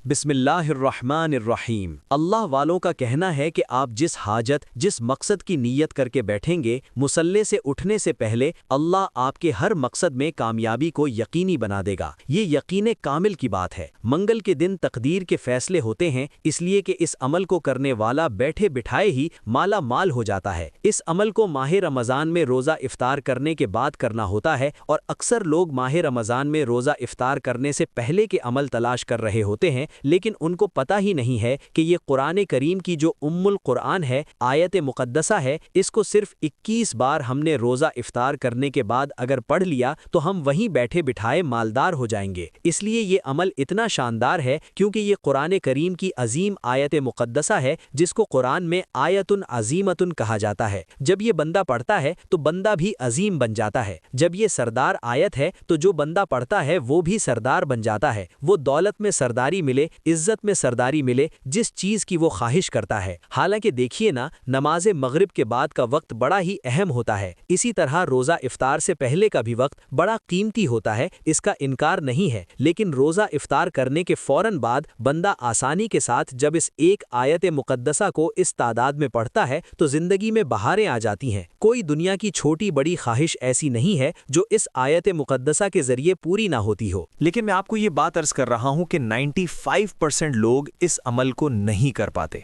بسم اللہ الرحمن الرحیم۔ اللہ والوں کا کہنا ہے کہ آپ جس حاجت جس مقصد کی نیت کر کے بیٹھیں گے، مصلے سے اٹھنے سے پہلے اللہ آپ کے ہر مقصد میں کامیابی کو یقینی بنا دے گا۔ یہ یقین کامل کی بات ہے۔ منگل کے دن تقدیر کے فیصلے ہوتے ہیں، اس لیے کہ اس عمل کو کرنے والا بیٹھے بٹھائے ہی مالا مال ہو جاتا ہے۔ اس عمل کو ماہ رمضان میں روزہ افطار کرنے کے بعد کرنا ہوتا ہے، اور اکثر لوگ ماہ رمضان میں روزہ افطار کرنے سے پہلے کے عمل تلاش کر رہے ہوتے ہیں، لیکن ان کو پتہ ہی نہیں ہے کہ یہ قرآن کریم کی جو القرآن ہے، آیت مقدسہ ہے، اس کو صرف 21 بار ہم نے روزہ افطار کرنے کے بعد اگر پڑھ لیا تو ہم وہیں بیٹھے بٹھائے مالدار ہو جائیں گے۔ اس لیے یہ عمل اتنا شاندار ہے کیونکہ یہ قرآن کریم کی عظیم آیت مقدسہ ہے، جس کو قرآن میں آیت عظیمت کہا جاتا ہے۔ جب یہ بندہ پڑھتا ہے تو بندہ بھی عظیم بن جاتا ہے۔ جب یہ سردار آیت ہے تو جو بندہ پڑھتا ہے وہ بھی سردار بن جاتا ہے۔ وہ دولت میں سرداری ملے، عزت میں سرداری ملے، جس چیز کی وہ خواہش کرتا ہے۔ حالانکہ دیکھیے نا، نماز مغرب کے بعد کا وقت بڑا ہی اہم ہوتا ہے، اسی طرح روزہ افطار سے پہلے کا بھی وقت بڑا قیمتی ہوتا ہے، اس کا انکار نہیں ہے، لیکن روزہ افطار کرنے کے فوراً بعد بندہ آسانی کے ساتھ جب اس ایک آیت مقدسہ کو اس تعداد میں پڑھتا ہے تو زندگی میں بہاریں آ جاتی ہیں۔ کوئی دنیا کی چھوٹی بڑی خواہش ایسی نہیں ہے جو اس آیت مقدسہ کے ذریعے پوری نہ ہوتی ہو۔ لیکن میں آپ کو یہ بات عرض کر رہا ہوں کہ 95% لوگ اس عمل کو نہیں کر پاتے،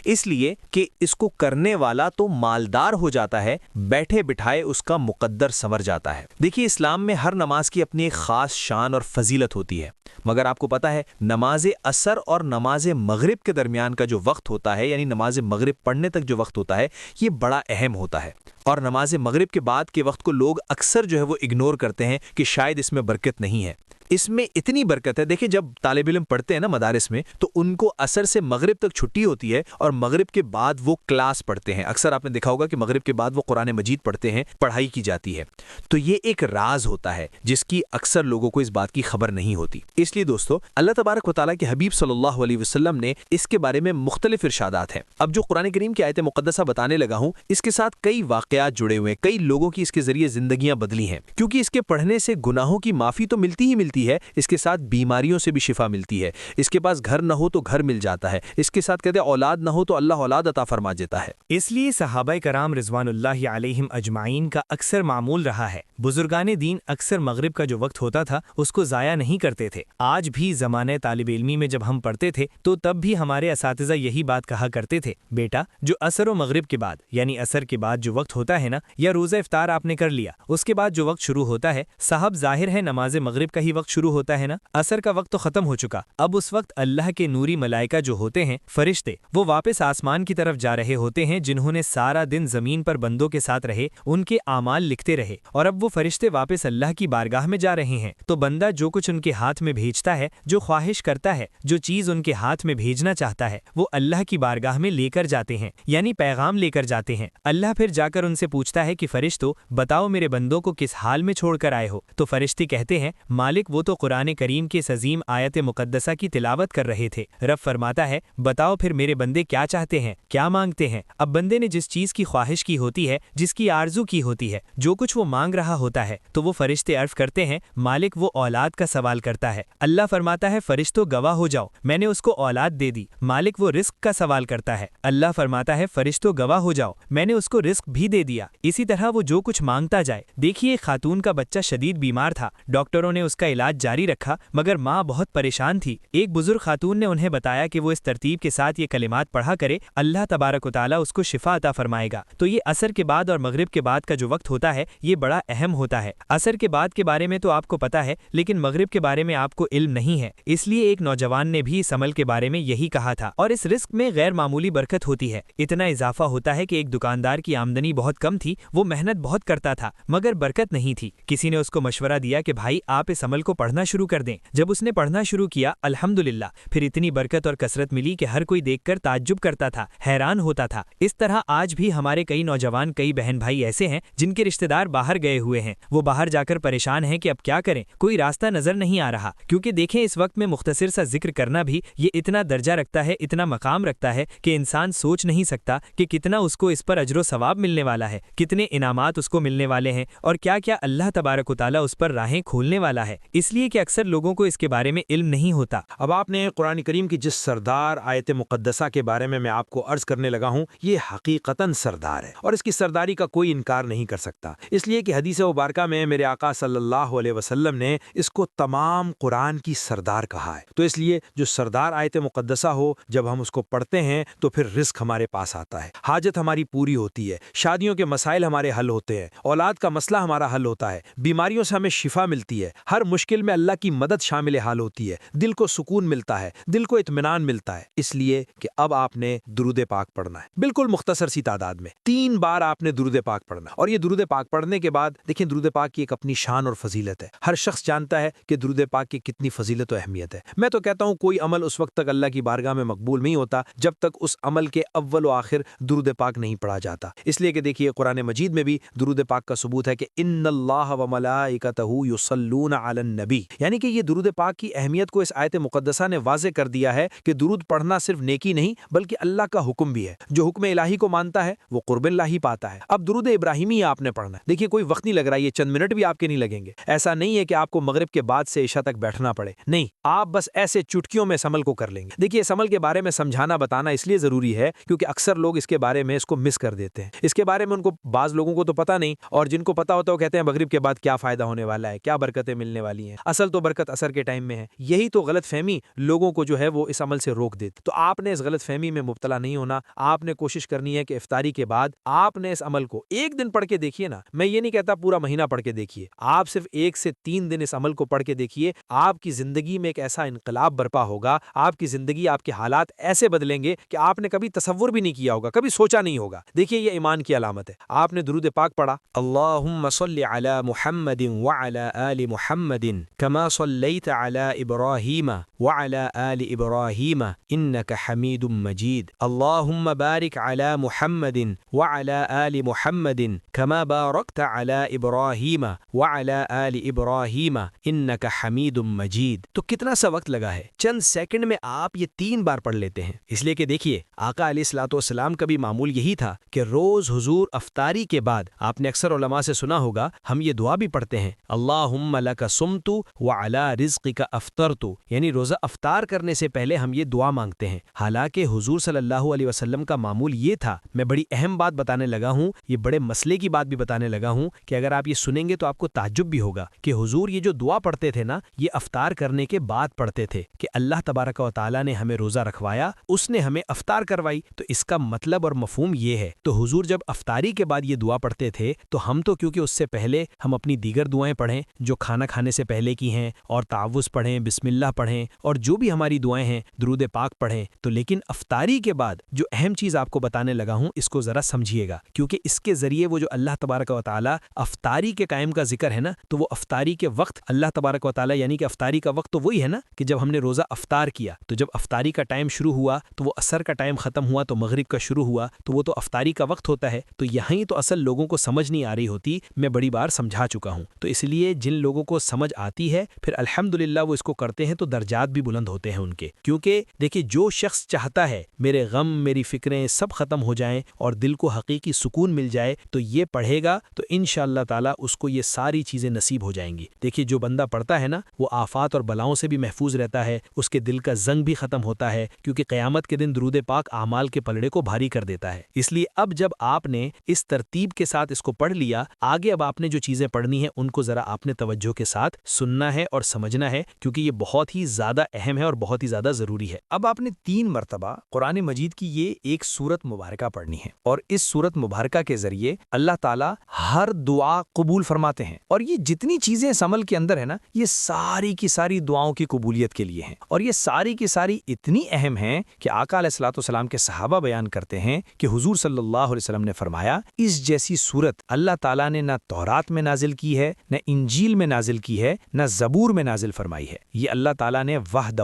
اس لیے کہ اس کو کرنے والا تو مالدار ہو جاتا ہے، بیٹھے بٹھائے اس کا مقدر سنور جاتا ہے۔ دیکھیے، اسلام میں ہر نماز کی اپنی ایک خاص شان اور فضیلت ہوتی ہے، مگر آپ کو پتا ہے نماز عصر اور نماز مغرب کے درمیان کا جو وقت ہوتا ہے، یعنی نماز مغرب پڑھنے تک جو وقت ہوتا ہے، یہ بڑا اہم ہوتا ہے، اور نماز مغرب کے بعد کے وقت کو لوگ اکثر جو ہے وہ اگنور کرتے ہیں کہ شاید اس میں برکت نہیں ہے۔ اس میں اتنی برکت ہے۔ دیکھیں، جب طالب علم پڑھتے ہیں نا مدارس میں، تو ان کو عصر سے مغرب تک چھٹی ہوتی ہے اور مغرب کے بعد وہ کلاس پڑھتے ہیں۔ اکثر آپ نے دیکھا ہوگا کہ مغرب کے بعد وہ قرآن مجید پڑھتے ہیں، پڑھائی کی جاتی ہے۔ تو یہ ایک راز ہوتا ہے جس کی اکثر لوگوں کو اس بات کی خبر نہیں ہوتی۔ اس لیے دوستو، اللہ تبارک و تعالیٰ کے حبیب صلی اللہ علیہ وسلم نے اس کے بارے میں مختلف ارشادات ہیں۔ اب جو قرآن کریم کی آیت مقدسہ بتانے لگا ہوں، اس کے ساتھ کئی واقعات جڑے ہوئے ہیں، کئی لوگوں کی اس کے ذریعے زندگیاں بدلی ہیں، کیونکہ اس کے پڑھنے سے گناہوں کی معافی تو ملتی ہی ملتی ہے، اس کے ساتھ بیماریوں سے بھی شفا ملتی ہے۔ اس کے پاس گھر نہ ہو تو گھر مل جاتا ہے، اس کے ساتھ کہتے ہیں اولاد نہ ہو تو اللہ اولاد عطا فرما دیتا ہے۔ اس لیے صحابہ کرام رضوان اللہ علیہم اجمعین کا اکثر معمول رہا ہے، بزرگان دین اکثر مغرب کا جو وقت ہوتا تھا اس کو ضائع نہیں کرتے تھے۔ آج بھی زمانے طالب علمی میں جب ہم پڑھتے تھے تو تب بھی ہمارے اساتذہ یہی بات کہا کرتے تھے، بیٹا جو عصر و مغرب کے بعد یعنی عصر کے بعد جو وقت ہوتا ہے نا، یا روزہ افطار آپ نے کر لیا، اس کے بعد جو وقت شروع ہوتا ہے، صاحب ظاہر ہے نماز مغرب کا ہی وقت شروع ہوتا ہے نا، عصر کا وقت تو ختم ہو چکا، اب اس وقت اللہ کے نوری ملائکہ جو ہوتے ہیں فرشتے، وہ واپس آسمان کی طرف جا رہے ہوتے ہیں، جنہوں نے سارا دن زمین پر بندوں کے ساتھ رہے، ان کے اعمال لکھتے رہے، اور اب وہ فرشتے واپس اللہ کی بارگاہ میں جا رہے ہیں، تو بندہ جو کچھ ان کے ہاتھ میں بھیجتا ہے، جو خواہش کرتا ہے، جو چیز ان کے ہاتھ میں بھیجنا چاہتا ہے، وہ اللہ کی بارگاہ میں لے کر جاتے ہیں، یعنی پیغام لے کر جاتے ہیں۔ اللہ پھر جا کر ان سے پوچھتا ہے کہ فرشتو بتاؤ میرے بندوں کو کس حال میں چھوڑ کر آئے ہو؟ تو فرشتے کہتے ہیں مالک وہ تو قرآن کریم کے عظیم آیت مقدسہ کی تلاوت کر رہے تھے۔ رب فرماتا ہے بتاؤ پھر میرے بندے کیا چاہتے ہیں، کیا مانگتے ہیں؟ اب بندے نے جس چیز کی خواہش کی ہوتی ہے، جس کی آرزو کی ہوتی ہے، جو کچھ وہ مانگ رہا ہوتا ہے، تو وہ فرشتے عرض کرتے ہیں مالک وہ اولاد کا سوال کرتا ہے۔ اللہ فرماتا ہے فرشتوں گواہ ہو جاؤ، میں نے اس کو اولاد دے دی۔ مالک وہ رزق کا سوال کرتا ہے۔ اللہ فرماتا ہے فرشتوں گواہ ہو جاؤ، میں نے اس کو رزق بھی دے دیا۔ اسی طرح وہ جو کچھ مانگتا جائے۔ دیکھیے ایک خاتون کا بچہ شدید بیمار تھا، ڈاکٹروں نے اس کا علاج جاری رکھا، مگر ماں بہت پریشان تھی۔ ایک بزرگ خاتون نے انہیں بتایا کہ وہ اس ترتیب کے ساتھ یہ کلمات پڑھا کرے، اللہ تبارک و تعالیٰ اس کو شفا عطا فرمائے گا۔ تو یہ عصر کے بعد اور مغرب کے بعد کا جو وقت ہوتا ہے، یہ بڑا اہم ہوتا ہے۔ عصر کے بعد کے بارے میں تو آپ کو پتا ہے، لیکن مغرب کے بارے میں آپ کو علم نہیں ہے، اس لیے ایک نوجوان نے بھی اس عمل کے بارے میں یہی کہا تھا، اور اس رزق میں غیر معمولی برکت ہوتی ہے۔ اتنا اضافہ ہوتا ہے کہ ایک دکاندار کی آمدنی بہت کم تھی، وہ محنت بہت کرتا تھا، مگر برکت نہیں تھی۔ کسی نے اس کو مشورہ دیا کہ بھائی آپ اس عمل کو پڑھنا شروع کر دیں۔ جب اس نے پڑھنا شروع کیا، الحمدللہ پھر اتنی برکت اور کثرت ملی کہ ہر کوئی دیکھ کر تعجب کرتا تھا، حیران ہوتا تھا۔ اس طرح آج بھی ہمارے کئی نوجوان، کئی بہن بھائی ایسے ہیں جن کے رشتہ دار باہر گئے ہوئے ہیں، وہ باہر جا کر پریشان ہیں کہ اب کیا کریں، کوئی راستہ نظر نہیں آ رہا، کیونکہ دیکھیں اس وقت میں مختصر سا ذکر کرنا بھی یہ اتنا درجہ رکھتا ہے، اتنا مقام رکھتا ہے کہ انسان سوچ نہیں سکتا کہ کتنا اس کو اس پر اجر و ثواب ملنے والا ہے، کتنے انعامات اس کو ملنے والے ہیں، اور کیا کیا اللہ تبارک و تعالیٰ اس پر راہیں کھولنے والا ہے۔ اس لیے کہ اکثر لوگوں کو اس کے بارے میں علم نہیں ہوتا۔ اب آپ نے قرآن کریم کی جس سردار آیت مقدسہ کے بارے میں آپ کو عرض کرنے لگا ہوں، یہ حقیقتاً سردار ہے اور اس کی سرداری کا کوئی انکار نہیں کر سکتا، اس لیے کہ حدیث مبارکہ میں میرے آقا صلی اللہ علیہ وسلم نے اس کو تمام قرآن کی سردار کہا ہے۔ تو اس لیے جو سردار آیت مقدسہ ہو، جب ہم اس کو پڑھتے ہیں تو پھر رزق ہمارے پاس آتا ہے، حاجت ہماری پوری ہوتی ہے، شادیوں کے مسائل ہمارے حل ہوتے ہیں، اولاد کا مسئلہ ہمارا حل ہوتا ہے، بیماریوں سے ہمیں شفا ملتی ہے، ہر مشکل میں اللہ کی مدد شامل حال ہوتی ہے، دل کو سکون ملتا ہے، دل کو اطمینان ملتا ہے۔ اس لیے کہ اب آپ نے درود پاک پڑھنا ہے، بالکل مختصر سی تعداد میں 3 بار آپ نے درود پاک پڑھنا، اور یہ درود پاک پڑھنے کے بعد دیکھیں درود پاک کی ایک اپنی شان اور فضیلت ہے، ہر شخص جانتا ہے کہ درود پاک کی کتنی فضیلت و اہمیت ہے۔ میں تو کہتا ہوں کوئی عمل اس وقت تک اللہ کی بارگاہ میں مقبول نہیں ہوتا جب تک اس عمل کے اول و آخر درود پاک نہیں پڑھا جاتا، اس لیے کہ دیکھیے قرآن مجید میں بھی درود پاک کا ثبوت ہے کہ ان اللہ و ملائکتہ یصلون علی النبی، یعنی کہ یہ درود پاک کی اہمیت کو اس آیت مقدسہ نے واضح کر دیا ہے کہ درود پڑھنا صرف نیکی نہیں بلکہ اللہ کا حکم بھی ہے، جو حکم الہی کو مانتا ہے وہ قرب اللہ ہی پاتا ہے۔ اب درود ابراہیمی آپ نے پڑھنا ہے، دیکھیے کوئی وقت نہیں لگ رہا، یہ چند منٹ بھی آپ کے نہیں لگیں گے، ایسا نہیں ہے کہ آپ کو مغرب کے بعد سے عشاء تک بیٹھنا پڑے، نہیں، آپ بس ایسے چٹکیوں میں اس عمل کو کر لیں گے۔ دیکھیے اس عمل کے بارے میں سمجھانا بتانا اس لیے ضروری ہے کیونکہ اکثر لوگ اس کے بارے میں اس کو مس کر دیتے ہیں، اس کے بارے میں ان کو بعض لوگوں کو تو پتہ نہیں، اور جن کو پتہ ہوتا ہے وہ کہتے ہیں مغرب کے بعد کیا فائدہ ہونے والا ہے، کیا برکتیں ملنے والی ہیں، اصل تو برکت عصر کے ٹائم میں ہے۔ یہی تو غلط فہمی لوگوں کو جو ہے وہ اس عمل سے روک دیتی۔ تو آپ نے اس غلط فہمی میں مبتلا نہیں ہونا، آپ نے کوشش کرنی ہے کہ افطاری کے بعد آپ نے اس عمل کو ایک دن پڑھ کے دیکھیے نا، میں یہ نہیں کہتا پورا مہینہ پڑھ کے دیکھیے، آپ صرف 1 سے 3 دن اس عمل کو پڑھ کے دیکھیے، آپ کی زندگی میں ایک ایسا انقلاب برپا ہوگا، آپ کی زندگی، آپ کے حالات ایسے بدلیں گے کہ آپ نے کبھی تصور بھی نہیں کیا ہوگا، کبھی سوچا نہیں ہوگا۔ دیکھیے یہ ایمان کی علامت ہے۔ آپ نے درود پاک پڑھا، اللہم صلی علی محمد وعلی آل محمد کما صلیت علی ابراہیم وعلی آل ابراہیم انک حمید مجید، اللہم بارک علی محمد وعلی آل محمد کما بارکت علی ابراہیم وعلی آل ابراہیم انک حمید مجید۔ تو کتنا سا وقت لگا ہے، چند سیکنڈ میں آپ یہ 3 بار پڑھ لیتے ہیں۔ اس لیے کہ دیکھیے آقا علیہ الصلوۃ والسلام کا بھی معمول یہی تھا کہ روز حضور افطاری کے بعد، آپ نے اکثر علماء سے سنا ہوگا، ہم یہ دعا بھی پڑھتے ہیں، اللہم لک صمت وعلی رزقک افطرت، یعنی روزہ افطار کرنے سے پہلے ہم یہ دعا مانگتے ہیں۔ حالانکہ حضور صلی اللہ علیہ وسلم کا معمول یہ تھا، میں بڑی اہم بات بتانے لگا ہوں، یہ بڑے مسئلے کی بات بھی بتانے لگا ہوں کہ اگر آپ یہ سنیں گے تو آپ کو تعجب بھی ہوگا کہ حضور یہ جو دعا پڑھتے تھے نا، یہ افطار کرنے کے بعد پڑھتے تھے کہ اللہ تبارک و تعالیٰ نے ہمیں روزہ رکھوایا، اس نے ہمیں افطار کروائی۔ تو اس کا مطلب اور مفہوم یہ ہے، تو حضور جب افطاری کے بعد یہ دعا پڑھتے تھے تو ہم تو کیونکہ اس سے پہلے ہم اپنی دیگر دعائیں پڑھیں جو کھانا کھانے سے پہلے کی ہیں، اور تعوذ پڑھیں، بسم اللہ پڑھیں، اور جو بھی ہماری دعائیں ہیں درود پاک پڑھیں، تو لیکن افطاری کے بعد جو اہم چیز آپ کو بتانے لگا ہوں اس کو ذرا سمجھیے گا، کیونکہ اس کے ذریعے وہ جو اللہ تبارک و تعالیٰ افطاری کے قائم کا ذکر ہے نا، تو وہ افطاری کے وقت اللہ تبارک و تعالیٰ، یعنی کہ افطاری کا وقت تو وہی ہے نا کہ جب ہم نے روزہ افطار کیا، تو جب افطاری کا ٹائم شروع ہوا تو وہ عصر کا ٹائم ختم ہوا تو مغرب کا شروع ہوا، تو وہ تو افطاری کا وقت ہوتا ہے۔ تو یہیں تو اصل لوگوں کو سمجھ نہیں آ رہی ہوتی، میں بڑی بار سمجھا چکا ہوں۔ تو اس لیے جن لوگوں کو سمجھ آتی ہے پھر الحمدللہ وہ اس کو کرتے ہیں تو درجات بھی بلند ہوتے ہیں ان کے، کیونکہ دیکھیں جو شخص چاہتا ہے میرے غم، میری فکریں سب ختم ہو جائیں اور دل کو حقیقی سکون مل جائے، تو یہ پڑھے گا تو انشاءاللہ تعالیٰ اس کو یہ ساری چیزیں نصیب ہو جائیں گی۔ دیکھیے جو بندہ پڑھتا ہے نا وہ آفات اور بلاؤں سے بھی محفوظ رہتا ہے، اس کے دل کا زنگ بھی ختم ہوتا ہے، کیونکہ قیامت کے دن درود پاک اعمال کے پلڑے کو بھاری کر دیتا ہے۔ اس لیے اب جب آپ نے اس ترتیب کے ساتھ اس کو پڑھ لیا، آگے اب آپ نے جو چیزیں پڑھنی ہیں ان کو ذرا آپ نے توجہ کے ساتھ سننا ہے اور سمجھنا ہے، کیونکہ یہ بہت ہی زیادہ اہم ہے اور بہت ہی زیادہ ضروری ہے۔ اب آپ نے 3 مرتبہ قرآن مجید کی یہ ایک سورت مبارکہ پڑھنی ہے، اور اس سورت مبارکہ کے ذریعے اللہ تعالیٰ ہر دعا قبول فرماتے ہیں، اور یہ جتنی چیزیں اس عمل کے اندر ہے نا، یہ ساری کی ساری دعاؤں کی قبولیت کے لیے ہیں، اور یہ ساری کی ساری اتنی اہم ہیں کہ آقا علیہ الصلوۃ والسلام کے صحابہ بیان کرتے ہیں کہ حضور صلی اللہ علیہ وسلم نے فرمایا، اس جیسی سورت اللہ تعالیٰ نے نہ تورات میں نازل کی ہے، نہ انجیل میں نازل کی ہے، نہ زبور میں نازل فرمائی ہے، یہ اللہ تعالیٰ نے وحدہ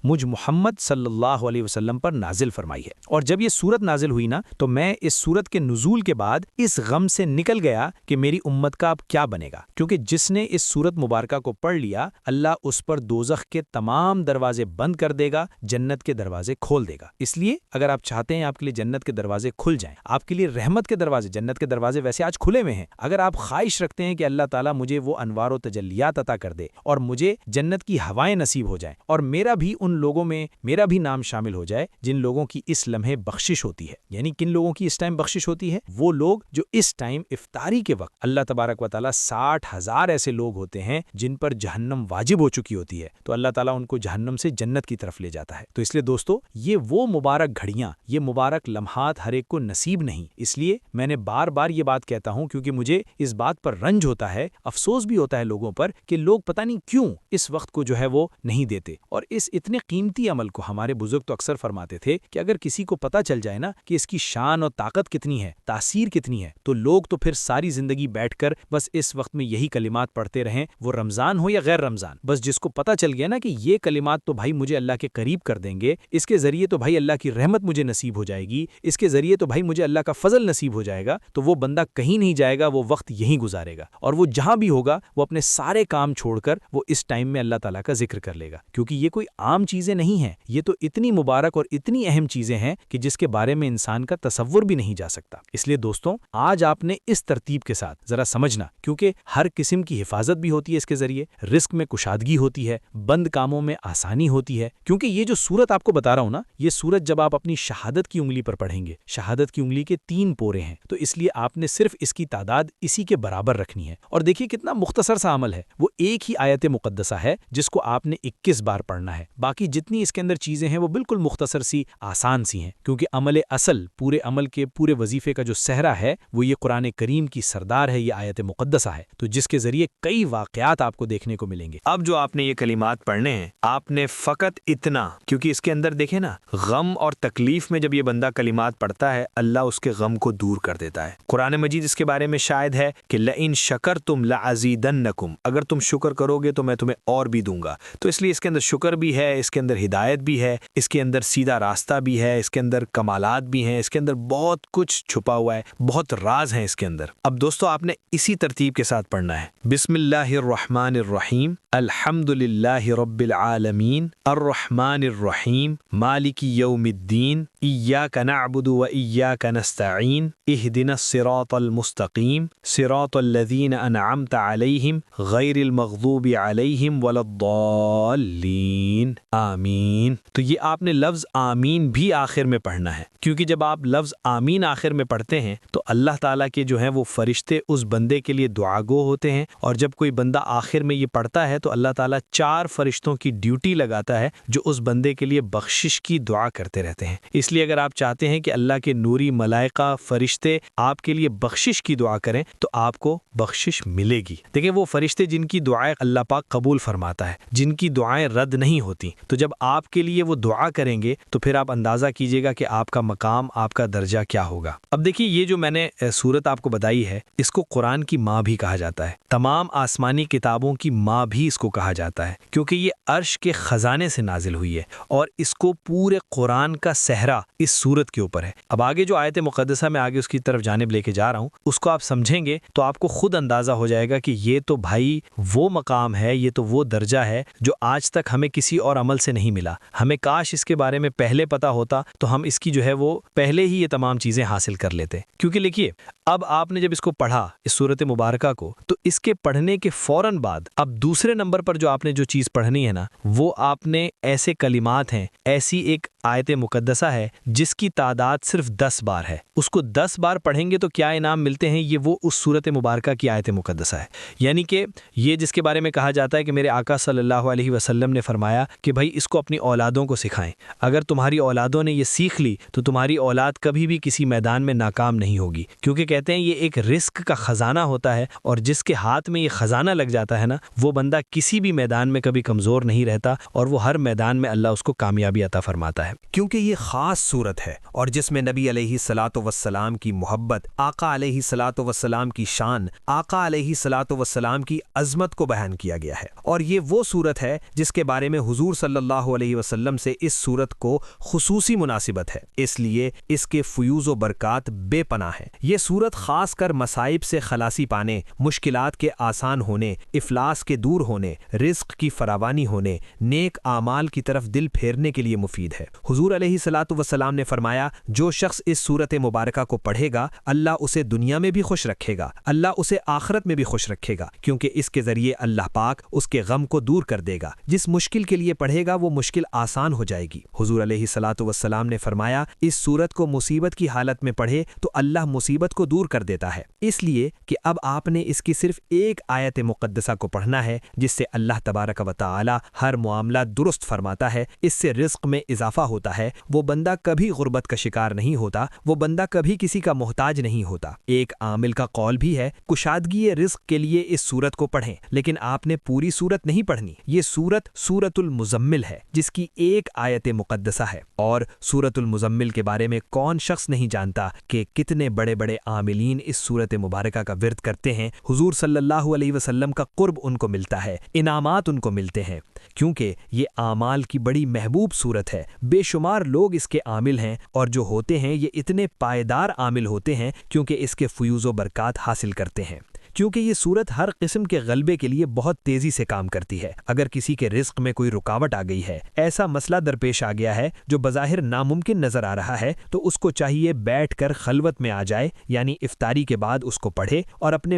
مجھ محمد صلی اللہ علیہ وسلم پر نازل فرمائی ہے۔ اور جب یہ سورت نازل ہوئی نا تو میں اس سورت کے نزول کے بعد اس غم سے نکل گیا کہ میری امت کا اب کیا بنے گا، کیونکہ جس نے اس سورت مبارکہ کو پڑھ لیا اللہ اس پر دوزخ کے تمام دروازے بند کر دے گا، جنت کے دروازے کھول دے گا۔ اس لیے اگر آپ چاہتے ہیں آپ کے لیے جنت کے دروازے کھل جائیں، آپ کے لیے رحمت کے دروازے، جنت کے دروازے ویسے آج کھلے ہوئے ہیں، اگر آپ خواہش رکھتے ہیں کہ اللہ تعالیٰ مجھے وہ انوار و تجلیات عطا کر دے اور مجھے جنت کی ہوائیں نصیب ہو جائیں، اور میرا بھی ان لوگوں میں میرا بھی نام شامل ہو جائے جن لوگوں کی اس لمحے بخشش ہوتی ہے۔ یعنی کن لوگوں کی اس ٹائم بخشش ہوتی ہے؟ وہ لوگ جو اس ٹائم افطاری کے وقت اللہ تبارک و تعالیٰ 60,000 ایسے لوگ ہوتے ہیں جن پر جہنم واجب ہو چکی ہوتی ہے، تو اللہ تعالیٰ ان کو جہنم سے جنت کی طرف لے جاتا ہے۔ تو اس لیے دوستو، یہ وہ مبارک گھڑیاں، یہ مبارک لمحات ہر ایک کو نصیب نہیں۔ اس لیے میں نے بار بار یہ بات کہتا ہوں کیونکہ مجھے اس بات پر رنج ہوتا ہے، افسوس بھی ہوتا ہے لوگوں پر کہ لوگ پتہ نہیں کیوں اس وقت کو جو ہے وہ نہیں دیتے۔ اور اس اتنے قیمتی عمل کو ہمارے بزرگ تو اکثر فرماتے تھے کہ اگر کسی کو پتہ چل جائے نا کہ اس کی شان اور طاقت کتنی ہے، تاثیر کتنی ہے، تو لوگ تو پھر ساری زندگی بیٹھ کر بس اس وقت میں یہی کلمات پڑھتے رہیں، وہ رمضان ہو یا غیر رمضان۔ بس جس کو پتہ چل گیا نا کہ یہ کلمات تو بھائی مجھے اللہ کے قریب کر دیں گے، اس کے ذریعے تو بھائی اللہ کی رحمت مجھے نصیب ہو جائے گی، اس کے ذریعے تو بھائی مجھے اللہ کا فضل نصیب ہو جائے گا، تو وہ بندہ کہیں نہیں جائے گا، وہ وقت یہیں گزارے گا، اور وہ جہاں بھی ہوگا وہ اپنے سارے کام چھوڑ کر وہ اس ٹائم میں اللہ تعالیٰ کا ذکر کر لے گا، کیونکہ یہ کوئی عام چیزیں نہیں ہیں، یہ تو اتنی مبارک اور اتنی اہم چیزیں ہیں کہ جس کے بارے میں انسان کا تصور بھی نہیں جا سکتا۔ اس لیے دوستوں، آج آپ نے اس ترتیب کے ساتھ ذرا سمجھنا، کیونکہ ہر قسم کی حفاظت بھی ہوتی ہے اس کے ذریعے، رزق میں کشادگی ہوتی ہے، بند کاموں میں آسانی ہوتی ہے، کیونکہ یہ جو سورت آپ کو بتا رہا ہوں نا، یہ سورت جب آپ اپنی شہادت کی انگلی پر پڑھیں گے، شہادت کی انگلی کے 3 پورے ہیں، تو اس لیے آپ نے صرف اس کی تعداد اسی کے برابر رکھنی ہے۔ اور دیکھیے کتنا مختصر سا عمل ہے، وہ ایک ہی آیت مقدسہ ہے جس کو آپ نے 21 بار پڑھنا ہے، باقی جتنی اس کے اندر چیزیں ہیں وہ بالکل مختصر سی، آسان سی ہیں، کیونکہ عمل اصل، پورے عمل کے پورے وظیفے کا جو صحرا ہے وہ یہ قرآن کریم کی سردار ہے، یہ آیت مقدسہ ہے، تو جس کے ذریعے کئی واقعات آپ کو دیکھنے کو ملیں گے۔ اب جو آپ نے یہ کلمات پڑھنے ہیں، آپ نے فقط اتنا، کیونکہ اس کے اندر دیکھیں نا، غم اور تکلیف میں جب یہ بندہ کلمات پڑھتا ہے، اللہ اس کے غم کو دور کر دیتا ہے۔ قرآن مجید اس کے بارے میں شاہد ہے کہ لئن شکرتم لأزیدنکم، اگر تم شکر کرو گے تو میں تمہیں اور بھی دوں گا۔ تو اس لیے اس کے اندر شکر بھی ہے، اس کے اندر ہدایت بھی ہے، اس کے اندر سیدھا راستہ بھی ہے، اس کے اندر کمالات بھی ہیں، اس کے اندر بہت کچھ چھپا ہوا ہے، بہت راز ہیں اس کے اندر۔ اب دوستو، آپ نے اسی ترتیب کے ساتھ پڑھنا ہے۔ بسم اللہ الرحمن الرحیم، الحمد للہ رب العالمین، الرحمن الرحیم، مالک یوم الدین، ایاک نعبد و ایاک نستعین، اہدنا الصراط المستقیم، صراط الذین انعمت علیہم غیر المغضوب علیہم ولا الضالین، آمین۔ تو یہ آپ نے لفظ آمین بھی آخر میں پڑھنا ہے، کیونکہ جب آپ لفظ آمین آخر میں پڑھتے ہیں تو اللہ تعالیٰ کے جو ہیں وہ فرشتے اس بندے کے لیے دعا گو ہوتے ہیں، اور جب کوئی بندہ آخر میں یہ پڑھتا ہے تو اللہ تعالیٰ 4 فرشتوں کی ڈیوٹی لگاتا ہے جو اس بندے کے لیے بخشش کی دعا کرتے رہتے ہیں۔ اس لیے اگر آپ چاہتے ہیں کہ اللہ کے نوری ملائکہ فرشتے آپ کے لیے بخشش کی دعا کریں تو آپ کو بخشش ملے گی۔ دیکھیں، وہ فرشتے جن کی دعائیں اللہ پاک قبول فرماتا ہے، جن کی دعائیں رد نہیں ہوتی، تو جب آپ کے لیے وہ دعا کریں گے تو پھر آپ اندازہ کیجئے گا کہ آپ کا مقام، آپ کا درجہ کیا ہوگا۔ اب دیکھیے، یہ جو میں نے سورت آپ کو بتائی ہے، اس کو قرآن کی ماں بھی کہا جاتا ہے، تمام آسمانی کتابوں کی ماں بھی اس کو کہا جاتا ہے، کیونکہ یہ عرش کے خزانے سے نازل ہوئی ہے، اور اس کو پورے قرآن کا صحرا اس سورت کے اوپر ہے۔ اب آگے جو آیت مقدسہ میں آگے اس کی طرف جانب لے کے جا رہا ہوں، اس کو آپ سمجھیں گے تو آپ کو خود اندازہ ہو جائے گا کہ یہ تو بھائی وہ مقام ہے، یہ تو وہ درجہ ہے جو آج تک ہمیں کسی اور عمل سے نہیں ملا۔ ہمیں کاش اس کے بارے میں پہلے پتہ ہوتا تو ہم اس کی جو ہے وہ پہلے ہی یہ تمام چیزیں حاصل کر لیتے، کیونکہ دیکھیے، اب آپ نے جب اس کو پڑھا، اس سورت مبارکہ کو، تو اس کے پڑھنے کے فوراً بعد اب دوسرے نمبر پر جو آپ نے جو چیز پڑھنی ہے نا، وہ آپ نے ایسے کلمات ہیں، ایسی ایک آیت مقدسہ ہے جس کی تعداد صرف 10 بار ہے، اس کو 10 بار پڑھیں گے تو کیا انعام ملتے ہیں، یہ وہ اس سورت مبارکہ کی آیت مقدسہ ہے۔ یعنی کہ یہ جس کے بارے میں کہا جاتا ہے کہ میرے آقا صلی اللہ علیہ وسلم نے فرمایا کہ بھائی اس کو اپنی اولادوں کو سکھائیں، اگر تمہاری اولادوں نے یہ سیکھ لی تو تمہاری اولاد کبھی بھی کسی میدان میں ناکام نہیں ہوگی، کیونکہ کہتے ہیں یہ ایک رزق کا خزانہ ہوتا ہے، اور جس کے ہاتھ میں یہ خزانہ لگ جاتا ہے نا، وہ بندہ کسی بھی میدان میں کبھی کمزور نہیں رہتا، اور وہ ہر میدان میں اللہ اس کو کامیابی عطا فرماتا ہے۔ کیونکہ یہ خاص صورت ہے اور جس میں نبی علیہ الصلاۃ والسلام کی محبت، آقا علیہ الصلاۃ والسلام کی شان، آقا علیہ الصلاۃ والسلام کی عظمت کو بیان کیا گیا ہے، اور یہ وہ صورت ہے جس کے بارے میں حضور صلی اللہ علیہ وسلم سے اس صورت کو خصوصی مناسبت ہے، اس لیے اس کے فیوز و برکات بے پناہ ہیں۔ یہ صورت خاص کر مصائب سے خلاصی پانے، مشکلات کے آسان ہونے، افلاس کے دور ہونے، رزق کی فراوانی ہونے، نیک اعمال کی طرف دل پھیرنے کے لیے مفید ہے۔ حضور علیہ الصلوۃ والسلام نے فرمایا جو شخص اس صورت مبارکہ کو پڑھے گا اللہ اسے دنیا میں بھی خوش رکھے گا، اللہ اسے آخرت میں بھی خوش رکھے گا، کیونکہ اس کے ذریعے اللہ پاک اس کے غم کو دور کر دے گا۔ جس مشکل کے لیے پڑھے گا وہ مشکل آسان ہو جائے گی۔ حضور علیہ الصلوۃ والسلام نے فرمایا اس صورت کو مصیبت کی حالت میں پڑھے تو اللہ مصیبت کو دور کر دیتا ہے، اس لیے کہ اب آپ نے اس کی صرف ایک آیت مقدسہ کو پڑھنا ہے جس سے اللہ تبارک و تعالی ہر معاملہ درست فرماتا ہے، اس سے رزق میں اضافہ ہوتا ہے، وہ بندہ کبھی غربت کا شکار نہیں ہوتا، وہ بندہ کبھی کسی کا محتاج نہیں ہوتا۔ ایک عامل کا قول بھی ہے کشادگی رزق کے لیے اس سورت کو پڑھیں، لیکن آپ نے پوری سورت نہیں پڑھنی۔ یہ سورت سورت المزمل ہے جس کی ایک آیت مقدسہ ہے، اور سورت المزمل کے بارے میں کون شخص نہیں جانتا کہ کتنے بڑے بڑے عاملین اس سورت مبارکہ کا ورد کرتے ہیں۔ حضور صلی اللہ علیہ وسلم کا قرب ان کو ملتا ہے، انعامات ان کو ملتے ہیں، کیونکہ یہ اعمال کی بڑی محبوب صورت ہے۔ بے شمار لوگ اس کے عامل ہیں، اور جو ہوتے ہیں یہ اتنے پائیدار عامل ہوتے ہیں کیونکہ اس کے فیوز و برکات حاصل کرتے ہیں۔ کیونکہ یہ صورت ہر قسم کے غلبے کے لیے بہت تیزی سے کام کرتی ہے۔ اگر کسی کے رزق میں کوئی رکاوٹ آ گئی ہے، ایسا مسئلہ درپیش آ گیا ہے جو بظاہر ناممکن نظر آ رہا ہے، تو اس کو چاہیے بیٹھ کر خلوت میں آ جائے، یعنی افطاری کے بعد اس کو پڑھے اور اپنے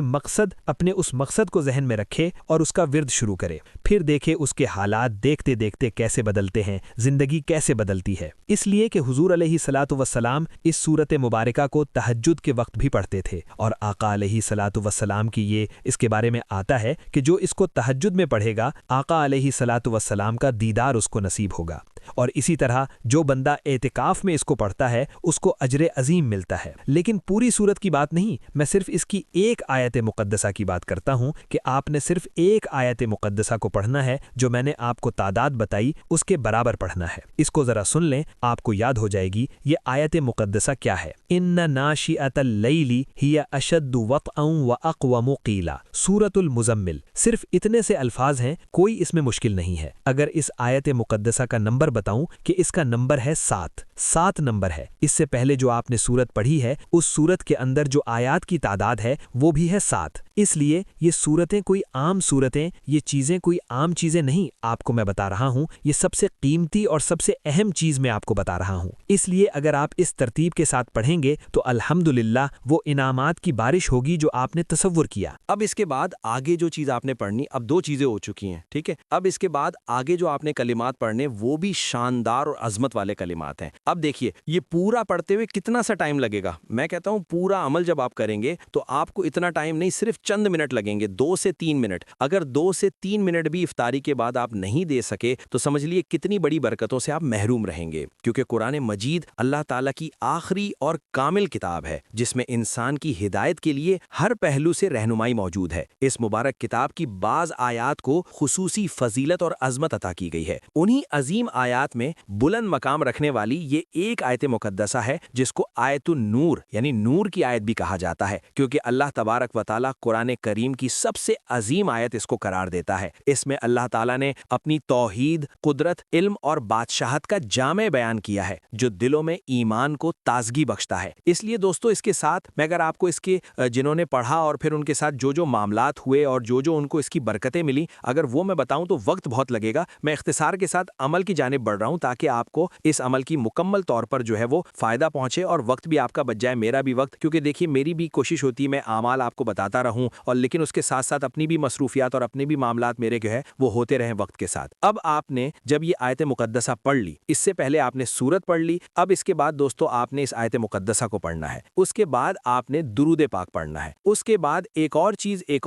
اس مقصد کو ذہن میں رکھے اور اس کا ورد شروع کرے، پھر دیکھے اس کے حالات دیکھتے دیکھتے کیسے بدلتے ہیں، زندگی کیسے بدلتی ہے۔ اس لیے کہ حضور علیہ الصلوۃ والسلام اس صورت مبارکہ کو تہجد کے وقت بھی پڑھتے تھے، اور آقا علیہ الصلوۃ والسلام کی یہ اس کے بارے میں آتا ہے کہ جو اس کو تہجد میں پڑھے گا آقا علیہ الصلوۃ والسلام کا دیدار اس کو نصیب ہوگا، اور اسی طرح جو بندہ اعتکاف میں اس کو پڑھتا ہے اس کو اجر عظیم ملتا ہے۔ لیکن پوری صورت کی بات نہیں، میں صرف اس کی ایک آیت مقدسہ کی بات کرتا ہوں کہ آپ نے صرف ایک آیت مقدسہ کو پڑھنا ہے، جو میں نے آپ کو تعداد بتائی اس کے برابر پڑھنا ہے۔ اس کو ذرا سن لیں، آپ کو یاد ہو جائے گی یہ آیت مقدسہ کیا ہے۔ ان ناشئۃ اللیل ہی اشد وطئا واقوم قیلا، سورۃ المزمل۔ صرف اتنے سے الفاظ ہیں، کوئی اس میں مشکل نہیں ہے۔ اگر اس آیت مقدسہ کا نمبر بتاؤں کہ اس کا نمبر ہے 7 نمبر ہے۔ اس سے پہلے جو آپ نے سورت پڑھی ہے اس سورت کے اندر جو آیات کی تعداد ہے وہ بھی ہے 7۔ اس لیے یہ سورتیں کوئی عام سورتیں، یہ چیزیں کوئی عام چیزیں نہیں آپ کو میں بتا رہا ہوں، یہ سب سے قیمتی اور سب سے اہم چیز میں آپ کو بتا رہا ہوں۔ اس لیے اگر آپ اس ترتیب کے ساتھ پڑھیں گے تو الحمدللہ وہ انعامات کی بارش ہوگی جو آپ نے تصور کیا۔ اب اس کے بعد آگے جو چیز آپ نے پڑھنی، اب 2 چیزیں ہو چکی ہیں، ٹھیک ہے۔ اب اس کے بعد آگے جو آپ نے کلمات پڑھنے وہ بھی شاندار اور عظمت والے کلمات ہیں۔ اب دیکھیے یہ پورا پڑھتے ہوئے کتنا سا ٹائم لگے گا۔ میں کہتا ہوں پورا عمل جب آپ کریں گے تو آپ کو اتنا ٹائم نہیں، صرف چند منٹ لگیں گے، 2 سے 3 منٹ۔ اگر 2 سے 3 منٹ بھی افطاری کے بعد آپ نہیں دے سکے تو سمجھ لیے کتنی بڑی برکتوں سے آپ محروم رہیں گے، کیونکہ قرآن مجید اللہ تعالیٰ کی آخری اور کامل کتاب ہے جس میں انسان کی ہدایت کے لیے ہر پہلو سے رہنمائی موجود ہے۔ اس مبارک کتاب کی بعض آیات کو خصوصی فضیلت اور عظمت عطا کی گئی ہے۔ انہی عظیم آیات میں بلند مقام رکھنے والی یہ ایک آیت مقدسہ ہے جس کو آیت النور یعنی نور کی آیت بھی کہا جاتا ہے، کیونکہ اللہ تبارک و تعالیٰ قرآن کریم کی سب سے عظیم آیت اس کو قرار دیتا ہے۔ اس میں اللہ تعالیٰ نے اپنی توحید، قدرت، علم اور بادشاہت کا جامع بیان کیا ہے جو دلوں میں ایمان کو تازگی بخشتا ہے۔ اس لیے دوستو اس کے ساتھ میں اگر آپ کو اس کے جنہوں نے پڑھا اور پھر ان کے ساتھ جو معاملات ہوئے اور جو ان کو اس کی برکتیں ملی، اگر وہ میں بتاؤں تو وقت بہت لگے گا۔ میں اختصار کے ساتھ عمل کی جانب بڑھ رہا ہوں تاکہ آپ کو اس عمل کی مکمل طور پر جو ہے وہ فائدہ پہنچے اور وقت بھی آپ کا بچ جائے، میرا بھی وقت، کیونکہ دیکھیے میری بھی کوشش ہوتی ہے میں اعمال آپ کو بتاتا رہوں اور لیکن اس کے ساتھ ساتھ اپنی بھی مصروفیات اور اپنے بھی معاملات میرے جو ہے وہ ہوتے رہیں وقت کے ساتھ۔ اب آپ نے جب یہ آیت مقدسہ پڑھ لی، اس سے پہلے آپ نے سورت پڑھ لی، اب اس کے بعد دوستو آپ نے اس آیت مقدسہ کو پڑھنا ہے، اس کے بعد آپ نے درود پاک پڑھنا ہے، اس کے بعد ایک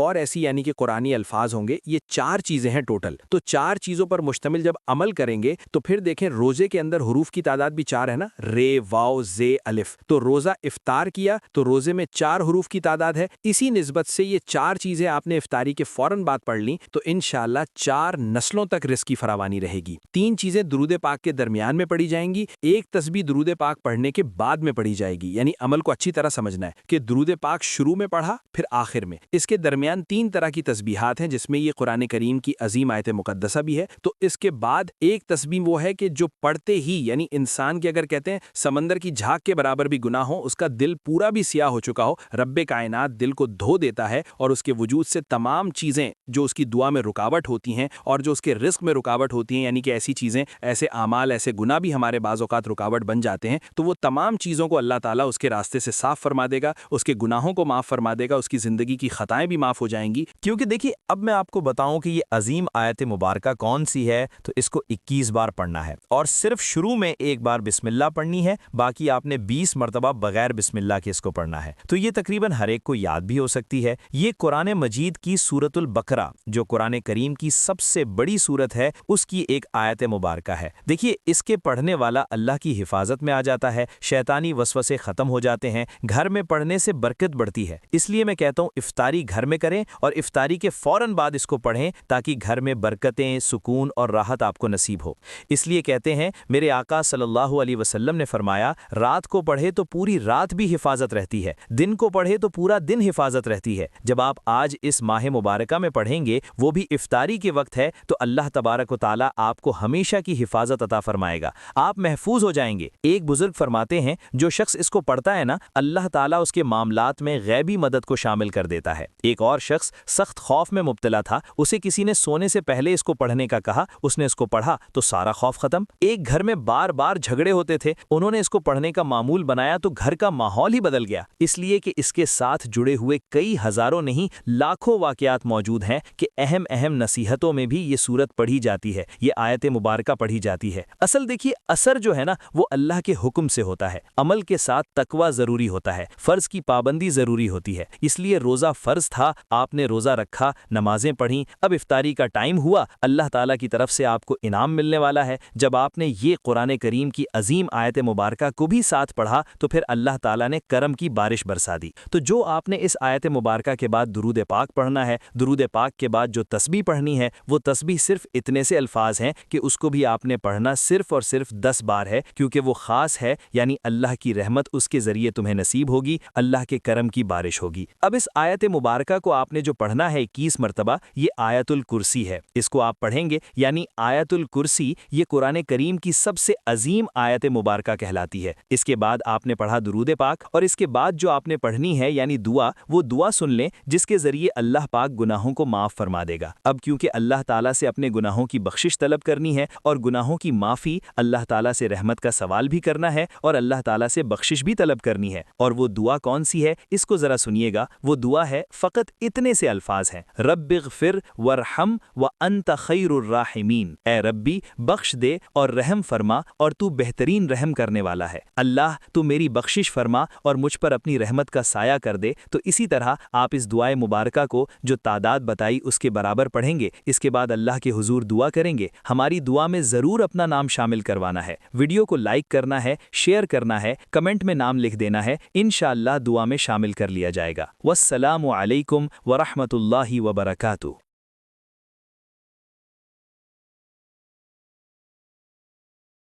اور ایسی یعنی کہ قرآنی الفاظ ہوں گے۔ یہ 4 چیزیں ہیں ٹوٹل، تو 4 چیزوں پر مشتمل جب عمل کریں گے تو پھر دیکھیں روزے کے اندر حروف کی تعداد بھی 4 ہے نا، رے، واو، زے، الف، تو روزہ افطار کیا تو روزے میں 4 حروف کی تعداد ہے۔ اسی نسبت سے یہ 4 چیزیں آپ نے افطاری کے فوراً بعد پڑھ لیں تو انشاءاللہ 4 نسلوں تک رزق کی فراوانی رہے گی۔ 3 چیزیں درود پاک کے درمیان میں پڑھی جائیں گی، ایک تسبیح درود پاک پڑھنے کے بعد میں پڑھی جائے گی، یعنی عمل کو اچھی طرح سمجھنا ہے کہ درود پاک شروع میں پڑھا پھر آخر میں۔ اس کے درمیان 3 طرح کی تسبیحات ہیں جس میں یہ قرآن کریم کی عظیم آیت مقدسہ بھی ہے۔ تو اس کے بعد ایک تسبیح وہ ہے کہ جو پڑھتے ہی یعنی انسان انسان کے اگر کہتے ہیں سمندر کی جھاگ کے برابر بھی گناہ ہو، اس کا دل پورا بھی سیاہ ہو چکا ہو، رب کائنات دل کو دھو دیتا ہے اور اس کے وجود سے تمام چیزیں جو اس کی دعا میں رکاوٹ ہوتی ہیں اور جو اس کے رزق میں رکاوٹ ہوتی ہیں، یعنی کہ ایسی چیزیں، ایسے اعمال، ایسے گناہ بھی ہمارے بعض اوقات رکاوٹ بن جاتے ہیں، تو وہ تمام چیزوں کو اللہ تعالیٰ اس کے راستے سے صاف فرما دے گا، اس کے گناہوں کو معاف فرما دے گا، اس کی زندگی کی خطائیں بھی معاف ہو جائیں گی۔ کیونکہ دیکھیے اب میں آپ کو بتاؤں کہ یہ عظیم آیت مبارکہ کون سی ہے، تو اس کو 21 بار پڑھنا ہے اور صرف شروع میں ایک بار بسم اللہ پڑھنی ہے، باقی آپ نے 20 مرتبہ بغیر بسم اللہ کے اس کو پڑھنا ہے، تو یہ تقریباً ہر ایک کو یاد بھی ہو سکتی ہے۔ یہ قرآن مجید کی سورۃ البقرہ جو قرآن کریم کی سب سے بڑی سورت ہے، اس کی ایک آیت مبارکہ ہے۔ دیکھیے اس کے پڑھنے والا اللہ کی حفاظت میں آ جاتا ہے، شیطانی وسوسے ختم ہو جاتے ہیں، گھر میں پڑھنے سے برکت بڑھتی ہے۔ اس لیے میں کہتا ہوں افطاری گھر میں کریں اور افطاری کے فوراً بعد اس کو پڑھیں تاکہ گھر میں برکتیں، سکون اور راحت آپ کو نصیب ہو۔ اس لیے کہتے ہیں میرے آقا صلی اللہ علیہ وسلم نے فرمایا، رات کو پڑھے تو پوری رات بھی حفاظت رہتی ہے، دن کو پڑھے تو پورا دن حفاظت رہتی ہے۔ جب آپ آج اس ماہ مبارکہ میں پڑھیں گے، وہ بھی افطاری کے وقت ہے، تو اللہ تبارک و تعالیٰ آپ کو ہمیشہ کی حفاظت عطا فرمائے گا، آپ محفوظ ہو جائیں گے۔ ایک بزرگ فرماتے ہیں جو شخص اس کو پڑھتا ہے نا، اللہ تعالیٰ اس کے معاملات میں غیبی مدد کو شامل کر دیتا ہے۔ ایک اور شخص سخت خوف میں مبتلا تھا، اسے کسی نے سونے سے پہلے اس کو پڑھنے کا کہا، اس نے اس کو پڑھا تو سارا خوف ختم۔ ایک گھر میں بار بار جھگڑے ہوتے تھے، انہوں نے اس کو پڑھنے کا معمول بنایا تو گھر کا ماحول ہی بدل گیا، اس لیے کہ اس کے ساتھ جڑے ہوئے کئی ہزاروں نہیں لاکھوں واقعات موجود ہیں کہ اہم نصیحتوں میں بھی یہ سورت پڑھی جاتی ہے، یہ آیت مبارکہ پڑھی جاتی ہے۔ اصل دیکھیے اثر جو ہے نا وہ اللہ کے حکم سے ہوتا ہے، عمل کے ساتھ تقوی ضروری ہوتا ہے، فرض کی پابندی ضروری ہوتی ہے۔ اس لیے روزہ فرض تھا، آپ نے روزہ رکھا، نمازیں پڑھیں، اب افطاری کا ٹائم ہوا، اللہ تعالیٰ کی طرف سے آپ کو انعام ملنے والا ہے۔ جب آپ نے یہ قرآن کریم کی عظیم آیت مبارکہ کو بھی ساتھ پڑھا تو پھر اللہ تعالیٰ نے کرم کی بارش برسا دی۔ تو جو آپ نے اس آیت مبارکہ کے بعد درود پاک پڑھنا ہے، درود پاک کے بعد جو تسبیح پڑھنی ہے، وہ تسبیح صرف اتنے سے الفاظ ہیں کہ اس کو بھی آپ نے پڑھنا صرف اور صرف 10 بار ہے، کیونکہ وہ خاص ہے، یعنی اللہ کی رحمت اس کے ذریعے تمہیں نصیب ہوگی، اللہ کے کرم کی بارش ہوگی۔ اب اس آیت مبارکہ کو آپ نے جو پڑھنا ہے 21 مرتبہ، یہ آیت الکرسی ہے، اس کو آپ پڑھیں گے، یعنی آیت الکرسی یہ قرآن کریم کی سب سے عظیم آیت مبارکہ کہلاتی ہے۔ اس کے بعد آپ نے پڑھا درود پاک، اور اس کے بعد جو آپ نے پڑھنی ہے یعنی دعا، وہ دعا سن لیں جس کے ذریعے اللہ پاک گناہوں کو معاف فرما دے گا۔ اب کیونکہ اللہ تعالیٰ سے اپنے گناہوں کی بخشش طلب کرنی ہے اور گناہوں کی معافی، اللہ تعالیٰ سے رحمت کا سوال بھی کرنا ہے اور اللہ تعالیٰ سے بخشش بھی طلب کرنی ہے، اور وہ دعا کون سی ہے اس کو ذرا سنیے گا۔ وہ دعا ہے، فقط اتنے سے الفاظ ہیں، رب اغفر وارحم وانت خیر الراحمین، اے ربی بخش دے اور رحم فرما اور تو بہترین رحم کرنے والا ہے، اللہ تو میری بخشش فرما اور مجھ پر اپنی رحمت کا سایہ کر دے۔ تو اسی طرح آپ اس دعائے مبارکہ کو جو تعداد بتائی اس کے برابر پڑھیں گے، اس کے بعد اللہ کے حضور دعا کریں گے، ہماری دعا میں ضرور اپنا نام شامل کروانا ہے، ویڈیو کو لائک کرنا ہے، شیئر کرنا ہے، کمنٹ میں نام لکھ دینا ہے، انشاءاللہ دعا میں شامل کر لیا جائے گا۔ والسلام علیکم ورحمۃ اللہ وبرکاتہ۔